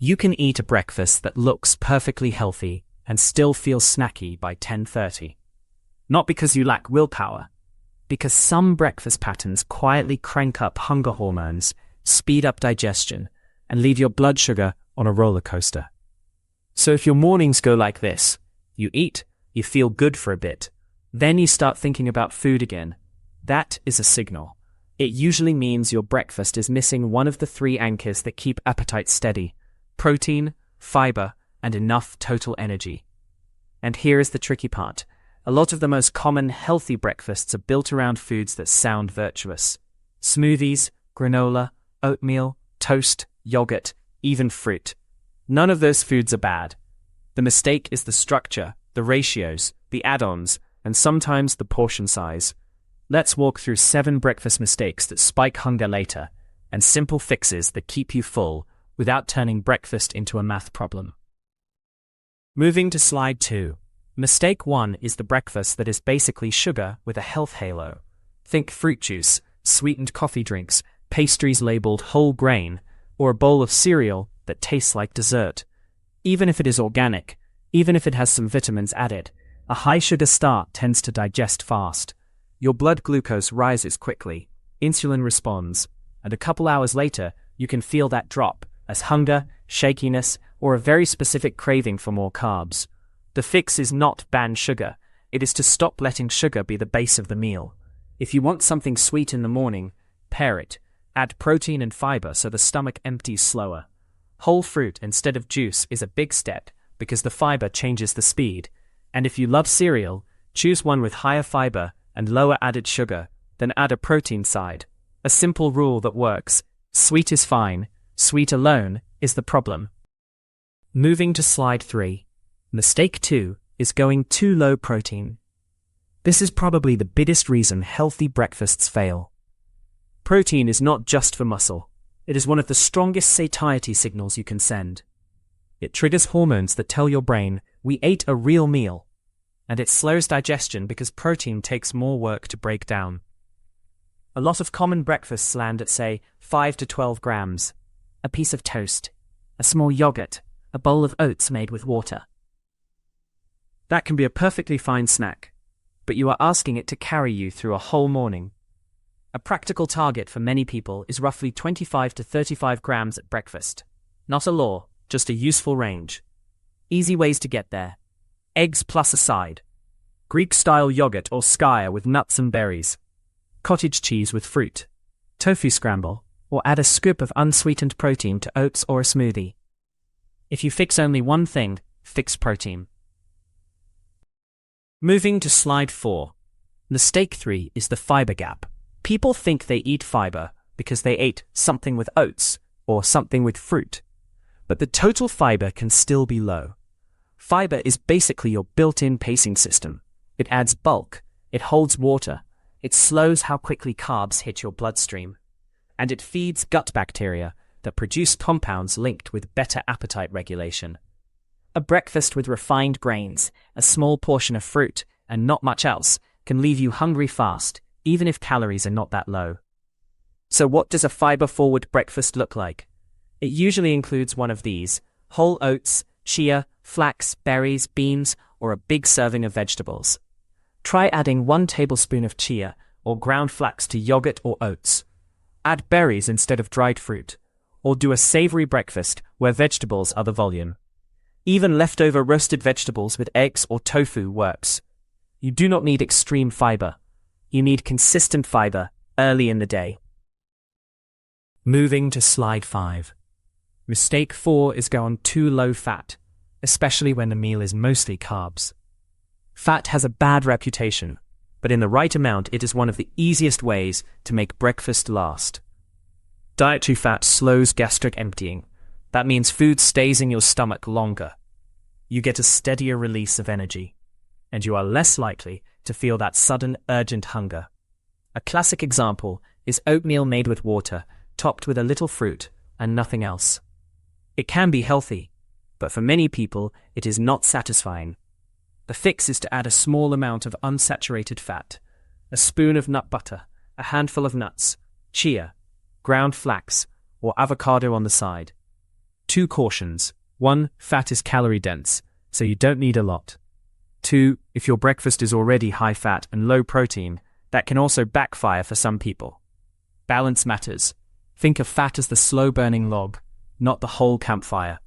You can eat a breakfast that looks perfectly healthy and still feel snacky by 10:30. Not because you lack willpower, because some breakfast patterns quietly crank up hunger hormones, speed up digestion, and leave your blood sugar on a roller coaster. So if your mornings go like this, you eat, you feel good for a bit, then you start thinking about food again, that is a signal. It usually means your breakfast is missing one of the three anchors that keep appetite steady: protein, fiber, and enough total energy. And here is the tricky part. A lot of the most common healthy breakfasts are built around foods that sound virtuous. Smoothies, granola, oatmeal, toast, yogurt, even fruit. None of those foods are bad. The mistake is the structure, the ratios, the add-ons, and sometimes the portion size. Let's walk through 7 breakfast mistakes that spike hunger later, and simple fixes that keep you full without turning breakfast into a math problem. Moving to slide 2. Mistake 1 is the breakfast that is basically sugar with a health halo. Think fruit juice, sweetened coffee drinks, pastries labeled whole grain, or a bowl of cereal that tastes like dessert. Even if it is organic, even if it has some vitamins added, a high sugar start tends to digest fast. Your blood glucose rises quickly, insulin responds, and a couple hours later you can feel that drop as hunger, shakiness, or a very specific craving for more carbs. The fix is not ban sugar, it is to stop letting sugar be the base of the meal. If you want something sweet in the morning, pair it. Add protein and fiber so the stomach empties slower. Whole fruit instead of juice is a big step because the fiber changes the speed. And if you love cereal, choose one with higher fiber and lower added sugar, then add a protein side. A simple rule that works. Sweet is fine, sweet alone is the problem. Moving to slide 3. Mistake 2 is going too low protein. This is probably the biggest reason healthy breakfasts fail. Protein is not just for muscle. It is one of the strongest satiety signals you can send. It triggers hormones that tell your brain, we ate a real meal. And it slows digestion because protein takes more work to break down. A lot of common breakfasts land at, say, 5 to 12 grams. A piece of toast, a small yogurt, a bowl of oats made with water. That can be a perfectly fine snack, but you are asking it to carry you through a whole morning. A practical target for many people is roughly 25 to 35 grams at breakfast. Not a law, just a useful range. Easy ways to get there. Eggs plus a side. Greek-style yogurt or skyr with nuts and berries. Cottage cheese with fruit. Tofu scramble, or add a scoop of unsweetened protein to oats or a smoothie. If you fix only one thing, fix protein. Moving to slide 4. Mistake 3 is the fiber gap. People think they eat fiber because they ate something with oats or something with fruit. But the total fiber can still be low. Fiber is basically your built-in pacing system. It adds bulk, it holds water, it slows how quickly carbs hit your bloodstream, and it feeds gut bacteria that produce compounds linked with better appetite regulation. A breakfast with refined grains, a small portion of fruit, and not much else can leave you hungry fast, even if calories are not that low. So what does a fiber-forward breakfast look like? It usually includes one of these: whole oats, chia, flax, berries, beans, or a big serving of vegetables. Try adding 1 tablespoon of chia or ground flax to yogurt or oats. Add berries instead of dried fruit, or do a savory breakfast where vegetables are the volume. Even leftover roasted vegetables with eggs or tofu works. You do not need extreme fiber. You need consistent fiber early in the day. Moving to slide 5. Mistake 4 is going too low fat, especially when the meal is mostly carbs. Fat has a bad reputation, but in the right amount it is one of the easiest ways to make breakfast last. Dietary fat slows gastric emptying. That means food stays in your stomach longer. You get a steadier release of energy, and you are less likely to feel that sudden, urgent hunger. A classic example is oatmeal made with water, topped with a little fruit, and nothing else. It can be healthy, but for many people it is not satisfying. The fix is to add a small amount of unsaturated fat, a spoon of nut butter, a handful of nuts, chia, ground flax, or avocado on the side. Two cautions. 1. Fat is calorie dense, so you don't need a lot. 2. If your breakfast is already high fat and low protein, that can also backfire for some people. Balance matters. Think of fat as the slow-burning log, not the whole campfire.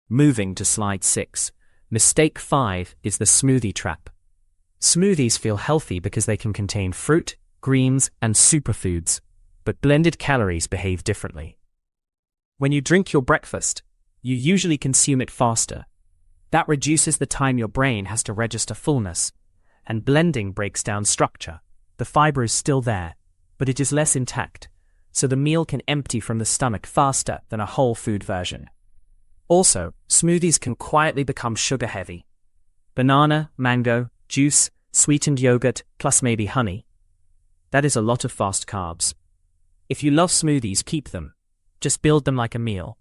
Moving to slide 6. Mistake 5 is the smoothie trap. Smoothies feel healthy because they can contain fruit, greens, and superfoods, but blended calories behave differently. When you drink your breakfast, you usually consume it faster. That reduces the time your brain has to register fullness, and blending breaks down structure. The fiber is still there, but it is less intact, so the meal can empty from the stomach faster than a whole food version. Also, smoothies can quietly become sugar-heavy. Banana, mango, juice, sweetened yogurt, plus maybe honey. That is a lot of fast carbs. If you love smoothies, keep them. Just build them like a meal.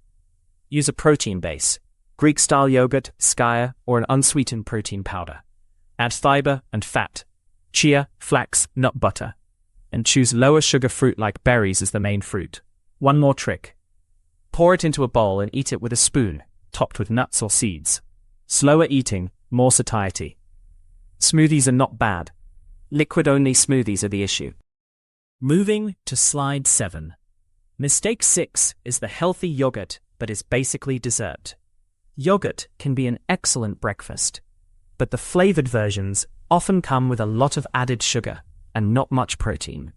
Use a protein base, Greek-style yogurt, skyr, or an unsweetened protein powder. Add fiber and fat, chia, flax, nut butter, and choose lower sugar fruit like berries as the main fruit. One more trick. Pour it into a bowl and eat it with a spoon, topped with nuts or seeds. Slower eating, more satiety. Smoothies are not bad. Liquid-only smoothies are the issue. Moving to slide 7. Mistake 6 is the healthy yogurt, but is basically dessert. Yogurt can be an excellent breakfast, but the flavored versions often come with a lot of added sugar and not much protein.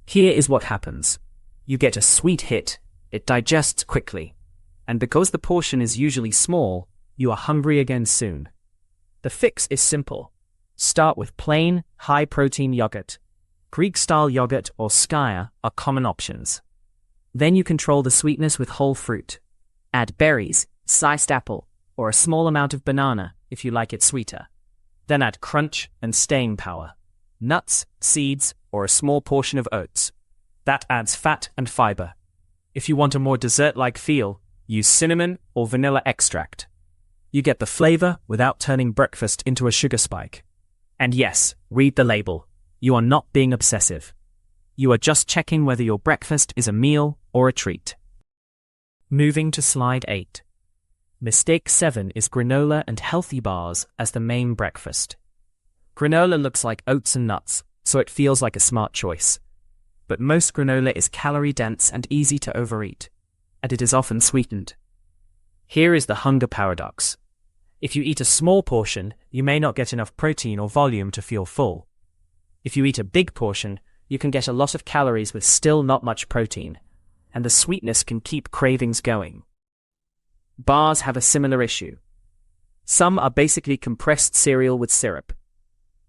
Here is what happens. You get a sweet hit, it digests quickly, and because the portion is usually small, you are hungry again soon. The fix is simple. Start with plain, high-protein yogurt. Greek-style yogurt or skyr are common options. Then you control the sweetness with whole fruit. Add berries, sliced apple, or a small amount of banana if you like it sweeter. Then add crunch and staying power. Nuts, seeds, or a small portion of oats. That adds fat and fiber. If you want a more dessert-like feel, use cinnamon or vanilla extract. You get the flavor without turning breakfast into a sugar spike. And yes, read the label. You are not being obsessive. You are just checking whether your breakfast is a meal or a treat. Moving to slide 8. Mistake 7 is granola and healthy bars as the main breakfast. Granola looks like oats and nuts, so it feels like a smart choice. But most granola is calorie-dense and easy to overeat, and it is often sweetened. Here is the hunger paradox. If you eat a small portion, you may not get enough protein or volume to feel full. If you eat a big portion, you can get a lot of calories with still not much protein, and the sweetness can keep cravings going. Bars have a similar issue. Some are basically compressed cereal with syrup.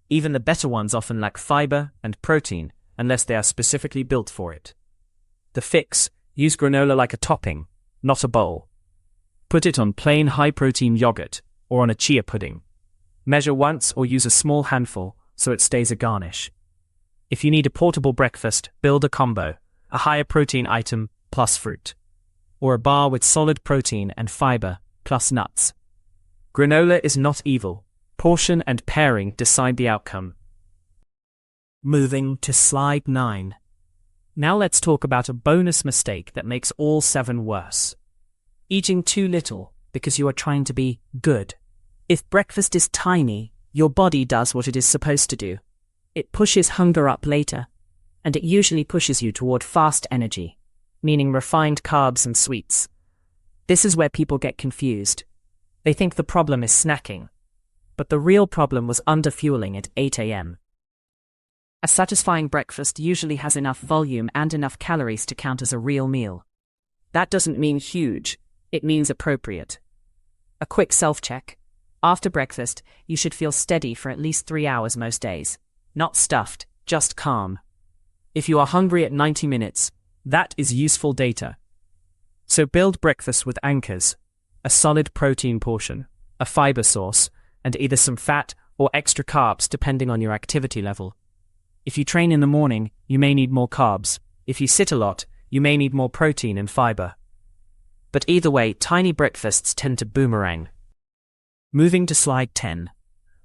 Even the better ones often lack fiber and protein unless they are specifically built for it. The fix: use granola like a topping, not a bowl. Put it on plain high-protein yogurt or on a chia pudding. Measure once or use a small handful so it stays a garnish. If you need a portable breakfast, build a combo, a higher protein item plus fruit, or a bar with solid protein and fiber plus nuts. Granola is not evil. Portion and pairing decide the outcome. Moving to slide 9. Now let's talk about a bonus mistake that makes all 7 worse. Eating too little because you are trying to be good. If breakfast is tiny, your body does what it is supposed to do. It pushes hunger up later, and it usually pushes you toward fast energy, meaning refined carbs and sweets. This is where people get confused. They think the problem is snacking, but the real problem was underfueling at 8 a.m. A satisfying breakfast usually has enough volume and enough calories to count as a real meal. That doesn't mean huge, it means appropriate. A quick self-check. After breakfast, you should feel steady for at least 3 hours most days. Not stuffed, just calm. If you are hungry at 90 minutes, that is useful data. So build breakfast with anchors, a solid protein portion, a fiber source, and either some fat or extra carbs depending on your activity level. If you train in the morning, you may need more carbs. If you sit a lot, you may need more protein and fiber. But either way, tiny breakfasts tend to boomerang. Moving to slide 10.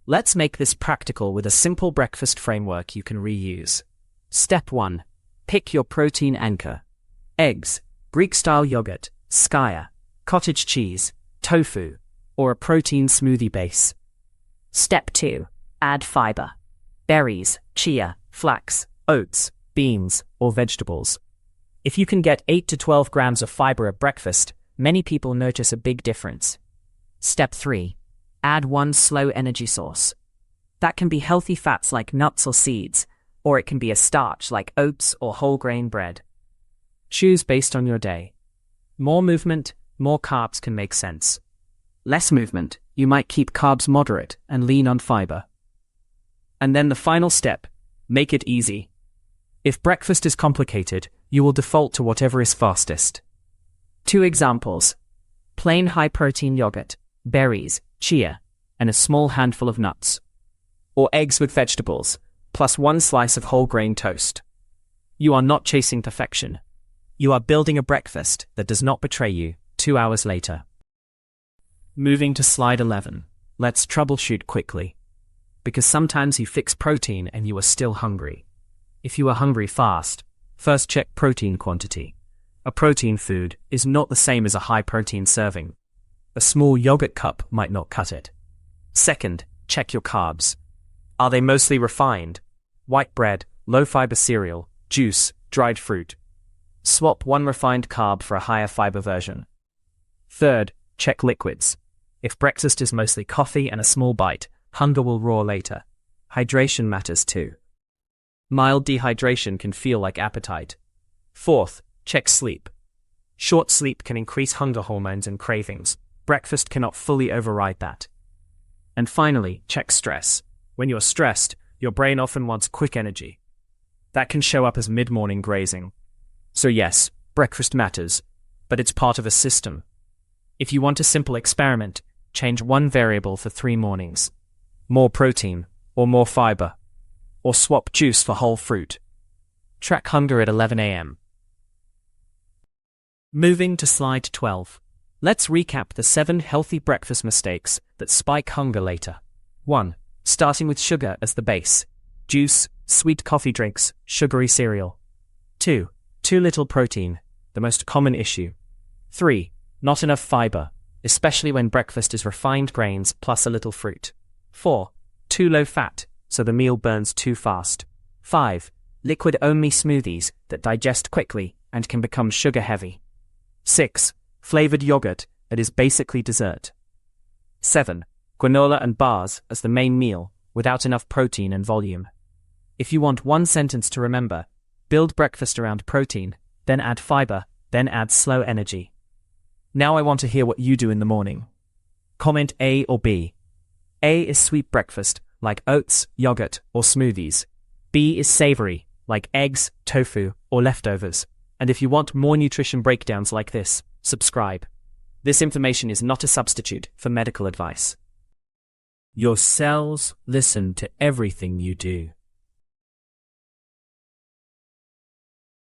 Let's make this practical with a simple breakfast framework you can reuse. Step 1. Pick your protein anchor. Eggs, Greek-style yogurt, skaya, cottage cheese, tofu, or a protein smoothie base. Step 2. Add fiber. Berries, chia, flax, oats, beans, or vegetables. If you can get 8 to 12 grams of fiber at breakfast, many people notice a big difference. Step 3. Add one slow energy source. That can be healthy fats like nuts or seeds, or it can be a starch like oats or whole grain bread. Choose based on your day. More movement, more carbs can make sense. Less movement, you might keep carbs moderate and lean on fiber. And then the final step, make it easy. If breakfast is complicated, you will default to whatever is fastest. 2 examples. Plain high-protein yogurt, berries, chia, and a small handful of nuts. Or eggs with vegetables, plus 1 slice of whole grain toast. You are not chasing perfection. You are building a breakfast that does not betray you 2 hours later. Moving to slide 11, let's troubleshoot quickly. Because sometimes you fix protein and you are still hungry. If you are hungry fast, first check protein quantity. A protein food is not the same as a high-protein serving. A small yogurt cup might not cut it. Second, check your carbs. Are they mostly refined? White bread, low-fiber cereal, juice, dried fruit. Swap one refined carb for a higher fiber version. Third, check liquids. If breakfast is mostly coffee and a small bite, hunger will roar later. Hydration matters too. Mild dehydration can feel like appetite. Fourth, check sleep. Short sleep can increase hunger hormones and cravings. Breakfast cannot fully override that. And finally, check stress. When you're stressed, your brain often wants quick energy. That can show up as mid-morning grazing. So yes, breakfast matters, but it's part of a system. If you want a simple experiment, change one variable for 3 mornings. More protein, or more fiber. Or swap juice for whole fruit. Track hunger at 11 a.m. Moving to slide 12. Let's recap the 7 healthy breakfast mistakes that spike hunger later. 1. Starting with sugar as the base. Juice, sweet coffee drinks, sugary cereal. 2. Too little protein, the most common issue. 3. Not enough fiber, especially when breakfast is refined grains plus a little fruit. 4. Too low fat, so the meal burns too fast. 5. Liquid-only smoothies that digest quickly and can become sugar-heavy. 6. Flavored yogurt that is basically dessert. 7. Granola and bars as the main meal without enough protein and volume. If you want one sentence to remember, build breakfast around protein, then add fiber, then add slow energy. Now I want to hear what you do in the morning. Comment A or B. A is sweet breakfast, like oats, yogurt, or smoothies. B is savory, like eggs, tofu, or leftovers. And if you want more nutrition breakdowns like this, subscribe. This information is not a substitute for medical advice. Your cells listen to everything you do.